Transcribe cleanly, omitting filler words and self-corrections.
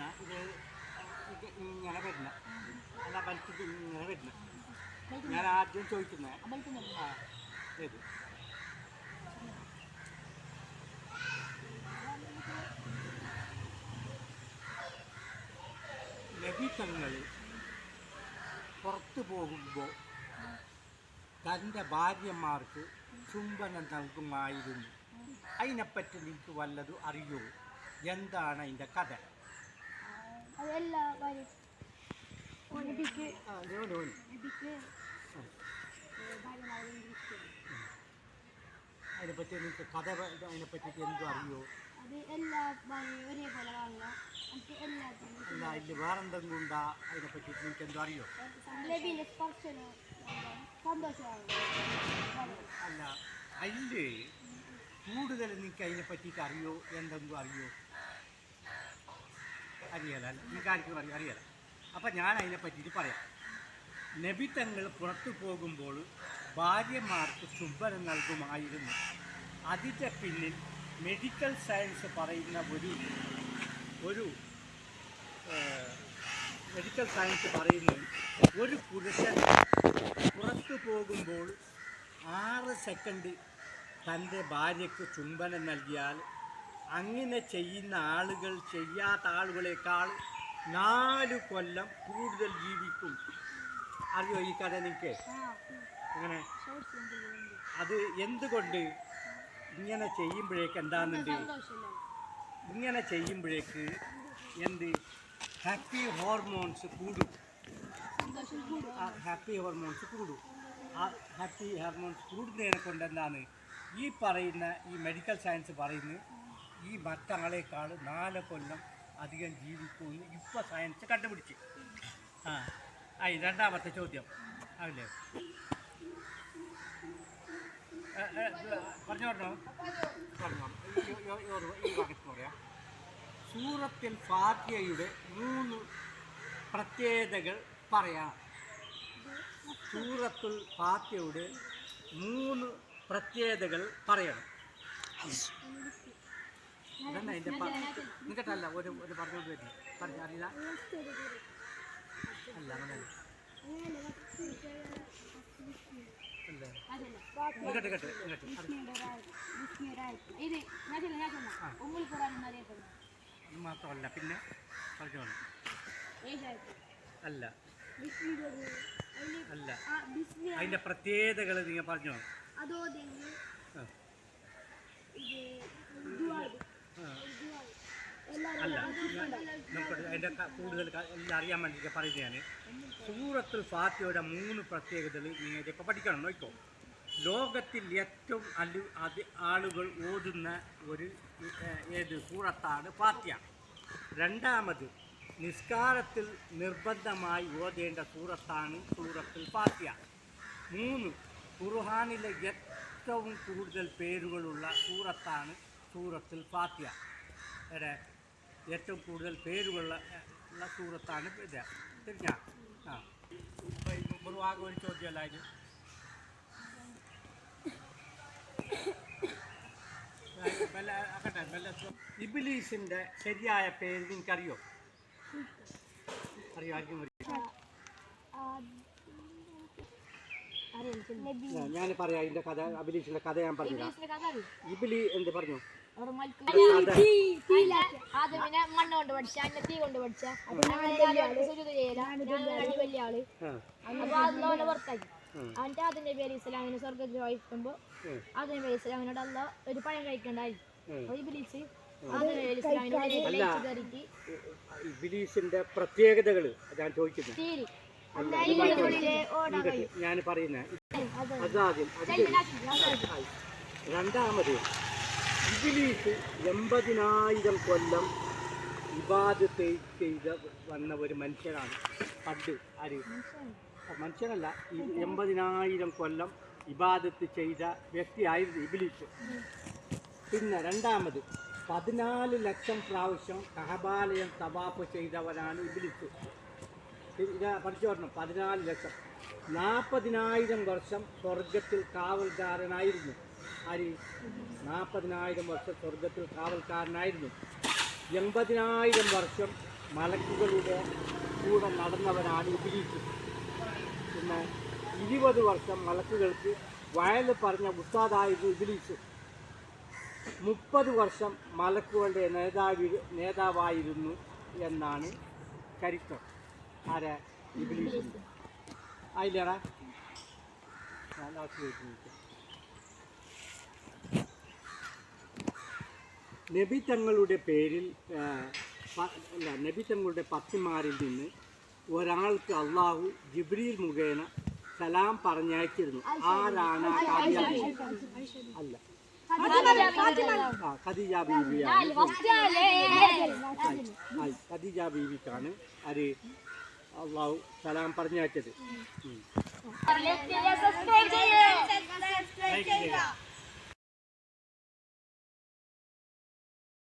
പറഞ്ഞ ഇത് ഇങ്ങനെ വരുന്ന അല്ല വലിച്ചിട്ട് ഇങ്ങനെ വരുന്ന ഞാൻ ആദ്യം ചോദിക്കുന്നത് ഏത് നബിതങ്ങൾ പുറത്തു പോകുമ്പോൾ തൻ്റെ ഭാര്യമാർക്ക് ചുംബനം നൽകുമായിരുന്നു. അതിനെപ്പറ്റി നിങ്ങൾക്ക് വല്ലതും അറിയോ? എന്താണ് അതിൻ്റെ കഥ? അതിനെപ്പറ്റി നിങ്ങൾക്ക് കഥ അതിനെപ്പറ്റിയിട്ട് എന്തും അറിയോ? അല്ല അതിൽ വേറെന്തെങ്കിലും ഉണ്ടാ അതിനെപ്പറ്റിയിട്ട് നിങ്ങൾക്ക് എന്തും അറിയോ? അല്ല അതിൽ കൂടുതൽ നിങ്ങൾക്ക് അതിനെ പറ്റിയിട്ട് അറിയോ? എന്തെങ്കിലും അറിയോ? അറിയാല നിങ്ങൾക്ക് ആർക്കും അറിയാല. അപ്പം ഞാൻ അതിനെ പറ്റിയിട്ട് പറയാം. നബിതങ്ങൾ പുറത്തു പോകുമ്പോൾ ഭാര്യമാർക്ക് ചുംബനം നൽകുമായിരുന്നു. അതിൻ്റെ പിന്നിൽ മെഡിക്കൽ സയൻസ് പറയുന്ന മെഡിക്കൽ സയൻസ് പറയുന്നത് ഒരു പുരുഷൻ പുറത്തു പോകുമ്പോൾ 6 സെക്കൻഡ് തൻ്റെ ഭാര്യയ്ക്ക് ചുംബനം നൽകിയാൽ അങ്ങനെ ചെയ്യുന്ന ആളുകൾ ചെയ്യാത്ത ആളുകളെക്കാൾ 4 കൊല്ലം കൂടുതൽ ജീവിക്കും. അറിയോ ഈ കഥ നിങ്ങൾക്ക്? അങ്ങനെ അത് എന്തുകൊണ്ട് ഇങ്ങനെ ചെയ്യുമ്പോഴേക്ക് എന്താണെന്നുണ്ട്, ഇങ്ങനെ ചെയ്യുമ്പോഴേക്ക് എന്ത് ഹാപ്പി ഹോർമോൺസ് കൂടും. ഹാപ്പി ഹോർമോൺസ് കൂടും. ആ ഹാപ്പി ഹോർമോൺസ് കൂടുന്നതിനെ കൊണ്ട് എന്താണ് ഈ പറയുന്ന ഈ മെഡിക്കൽ സയൻസ് പറയുന്നത് ഈ മറ്റാളേക്കാൾ 4 കൊല്ലം അധികം ജീവിക്കുമെന്ന് ഇപ്പോൾ സയൻസ് കണ്ടുപിടിച്ച്. രണ്ടാമത്തെ ചോദ്യം ആവില്ലേ? പറഞ്ഞോ ഈ ഭാഗത്ത് പറയാം. സൂറത്തുൽ ഫാത്തിഹയുടെ 3 പ്രത്യേകതകൾ പറയാം. സൂറത്തുൽ ഫാത്തിഹയുടെ 3 പ്രത്യേകതകൾ പറയണം. അതന്നെ അതിൻ്റെ നിങ്ങട്ടല്ല ഒരു പറഞ്ഞുകൊണ്ട് വരും പറഞ്ഞറിയില്ല അല്ല അങ്ങനെ കേട്ടെ അത് മാത്രമല്ല പിന്നെ പറഞ്ഞോളൂ. അല്ല അല്ല അതിൻ്റെ പ്രത്യേകതകൾ നിങ്ങൾ പറഞ്ഞോ. അല്ല നമുക്ക് അതിൻ്റെ കൂടുതൽ എല്ലാം അറിയാൻ വേണ്ടിയിട്ട് പറയുന്നതാണ്. സൂറത്തുൽ ഫാത്തിഹയുടെ 3 പ്രത്യേകതകൾ നിങ്ങൾ ഇപ്പോൾ പഠിക്കണം. നോക്കോ, ലോകത്തിൽ ഏറ്റവും ആളുകൾ ഓതുന്ന ഏത് സൂറത്താണ് ഫാത്തിഹ. രണ്ടാമത് നിസ്കാരത്തിൽ നിർബന്ധമായി ഓതേണ്ട സൂറത്താണ് സൂറത്തുൽ ഫാത്തിഹ. 3 ഖുർആനിലെ ഏറ്റവും കൂടുതൽ പേരുകളുള്ള സൂറത്താണ് സൂറത്തുൽ ഫാത്തിഹ. ഏറ്റവും കൂടുതൽ പേരുകളുള്ള സൂറത്താണ് ഇത്. തിരിഞ്ഞ ഒരു ചോദ്യമല്ല ഇത്. ഇബ്ലീസിൻ്റെ ശരിയായ പേര് നിങ്ങൾക്കറിയോ? ആർക്കും ഞാൻ പറയാം. ഇതിൻ്റെ കഥ ഇബ്ലീസിൻ്റെ കഥ ഞാൻ പറഞ്ഞു. ഇബ്ലി എന്ത് പറഞ്ഞു? മണ്ണ് കൊണ്ട് പഠിച്ച തീ കൊണ്ട് പഠിച്ച വലിയ ആള് അപ്പൊ അതിനെ പുറത്താക്കി. എന്നിട്ട് അതിന്റെ പേര് ഇസ്ലാമിന് സ്വർഗത്തിൽ വായിക്കുമ്പോ അതിന്റെ പേര് ഇസ്ലാമിനോട് അല്ല ഒരു പഴം കഴിക്കണ്ടായി. ഇബ്ലീസിന്റെ പ്രത്യേകതകൾ ഞാൻ ചോദിക്കുന്നത്. ഞാൻ പറയുന്നത് രണ്ടാമത് ഇബ്ലീസ് 80,000 കൊല്ലം ഇബാദത്ത് ചെയ്ത് വന്ന ഒരു മനുഷ്യനാണ്. പണ്ട് ആര് മനുഷ്യനല്ല, 80,000 കൊല്ലം ഇബാദത്ത് ചെയ്ത വ്യക്തിയായിരുന്നു ഇബ്ലീസ്. പിന്നെ രണ്ടാമത് 14 ലക്ഷം പ്രാവശ്യം കഅബാലയം തവാഫ് ചെയ്തവനാണ് ഇബ്ലീസ്. പഠിച്ചു പറഞ്ഞു. 14 ലക്ഷം. 40,000 വർഷം സ്വർഗത്തിൽ കാവൽക്കാരനായിരുന്നു. ആര്? 40,000 വർഷം സ്വർഗത്തിൽ കാവൽക്കാരനായിരുന്നു. 80,000 വർഷം മലക്കുകളുടെ കൂടെ നടന്നവനാണ് ഇബ്ലീസ്. പിന്നെ 20 വർഷം മലക്കുകൾക്ക് വയൽ പറഞ്ഞ ഉസ്താദായിരുന്നു ഇബ്ലീസ്. 30 വർഷം മലക്കുകളുടെ നേതാവായിരുന്നു എന്നാണ് ചരിത്രം. ആരാ? ഇബ്ലീസ്. അതിലേടാ നബി തങ്ങളുടെ പേരിൽ നബി തങ്ങളുടെ പത്നിമാരിൽ നിന്ന് ഒരാൾക്ക് അള്ളാഹു ജിബ്രീൽ മുഖേന സലാം പറഞ്ഞയച്ചിരുന്നു. ആരാണ്? അല്ല, ഖദീജ ബീവിയാണ്. ഖദീജ ബീവിക്കാണ് അത് അള്ളാഹു സലാം പറഞ്ഞയച്ചത്.